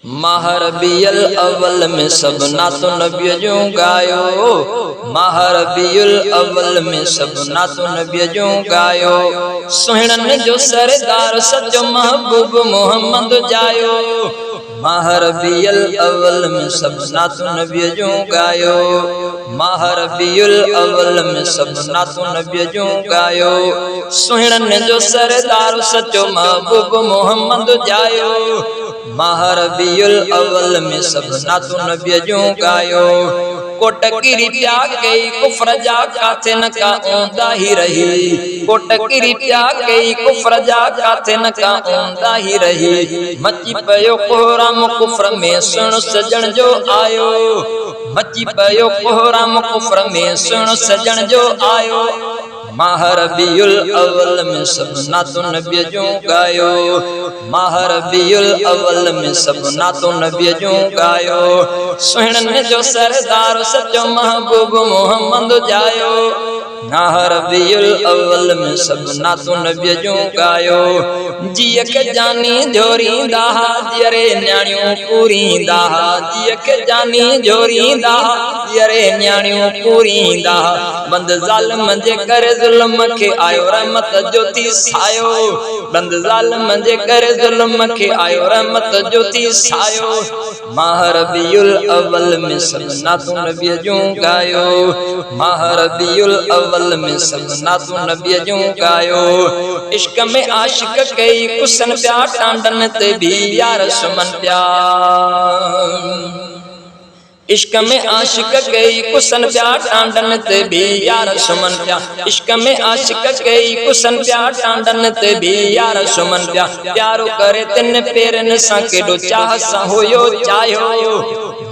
माह रबीउल अव्वल में सब नातो नबी जो गायो। माह रबीउल अव्वल में सब नातो नबी जो गायो। सुहिणन जो सरदार सचो महबूब मोहम्मद जायो। माह रबीउल अव्वल में सब नातो नबी जो गायो। माह रबीउल अव्वल में सब नातो नबी जो गायो। सुहिणन जो सरदार सचो महबूब मोहम्मद जायो। माह रबीउल अव्वल में सब नातो नबी जो गायो। कोटकिरी प्या के कुफ्र जा काथे न का ओंदा ही रही। कोटकिरी प्या के कुफ्र जा काथे न का ओंदा ही रही। मची पयो कोहराम कुफ्र में सुन सजन जो आयो। मची पयो कोहराम कुफ्र में सुन सजन जो आयो। माह रबीउल अव्वल में सब नातो नबी जो गायो। माह रबीउल अव्वल में सब नातो नबी जो गायो। सुहिणन जो सरदार सचो महबूब मोहम्मद जायो। माह रबीउल अव्वल में सब नातो नबी जो गायो। जिय के जानी जोरींदा जियरे न्याणियों पूरींदा। जिय के जानी जोरींदा जियरे न्याणियों पूरींदा। बंद ज़ालिम जे करे ज़ुल्म के आयो रहमत ज्योति सायो। बंद ज़ालिम जे करे ज़ुल्म के आयो रहमत ज्योति सायो। माह रबीउल अव्वल में सब नातो नबी जो गायो। माह रबीउल अव्वल में सब नातो नबी जो गायो। इश्क में आशिक कई कुसन प्या टांडन ते भी यार सुमन प्या। इश्क में आशिक कई कुसन प्या टांडन ते भी यार सुमन प्या। इश्क में आशिक कई कुसन प्या टांडन ते भी यार सुमन प्या। प्यारो करे तिन पेरन सा केडो चाह सा होयो चायो।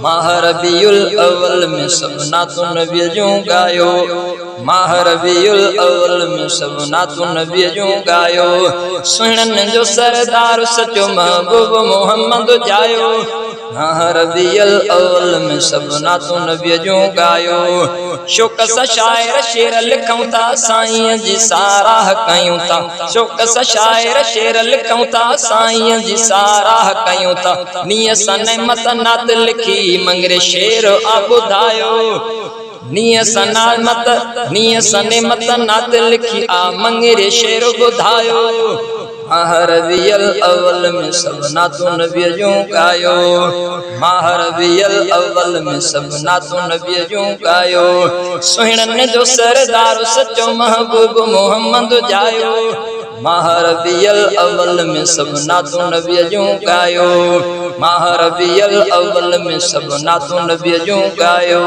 माह रबीउल अव्वल में सब नातो नबी जो गायो। माह रबीउल अव्वल में सब नातो नबी जो गायो। सुहिणन जो सरदार सचो महबूब मोहम्मद जायो। माह रबीउल अव्वल में सब नातो नबी जो गायो। शोक सा शायर शेर लिखूं था साईं जी साराह कयूं था। शोक सा शायर शेर लिखूं था साईं जी साराह कयूं था। नीय सा नेमत नात लिखी मंगरे शेर आ ॿुधायो। नीय सा नेमत नात लिखी आ मंगरे शेर ॿुधायो। माह रबीउल अव्वल में सब नातो नबी जो गायो। माह रबीउल अव्वल में सब नातो नबी जो गायो। सुहिणन जो सरदार सचो महबूब मोहम्मद जायो। माह रबीउल अव्वल में सब नातो नबी जो गायो। माह रबीउल अव्वल में सब नातो नबी जो गायो।